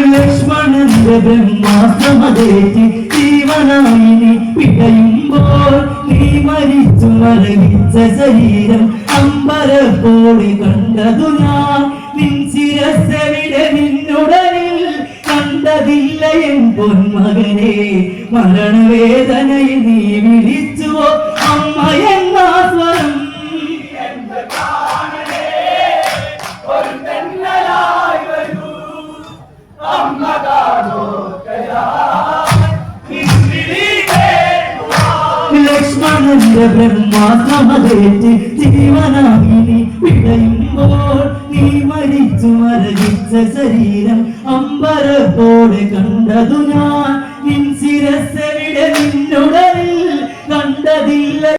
ലക്ഷ്മണന്റെ ബ്രഹ്മാസ്ത്രമതേറ്റി ജീവനായി നീ പിടയുമ്പോൾ നീ മരിച്ചു മരവിച്ച ശരീരം അമ്പലപ്പോളി കണ്ടതു ഞാൻ നിൻ ശിരസ്സവിടെ നിന്നുടലിൽ കണ്ടതില്ല എൻ പൊന്മകനെ മരണവേദനയിൽ നീ വിളിച്ചുവോ അമ്മ എന്നാ സ്വരം ലക്ഷ്മണന്റെ ബ്രഹ്മാസ്ത്രമതേറ്റ് ജീവനായി നീ പിടയുമ്പോൾ നീ മരിച്ചു മരവിച്ച ശരീരം അമ്പരപ്പോടെ കണ്ടതു ഞാൻ നിൻ ശിരസ്സവിടെ നിന്നുട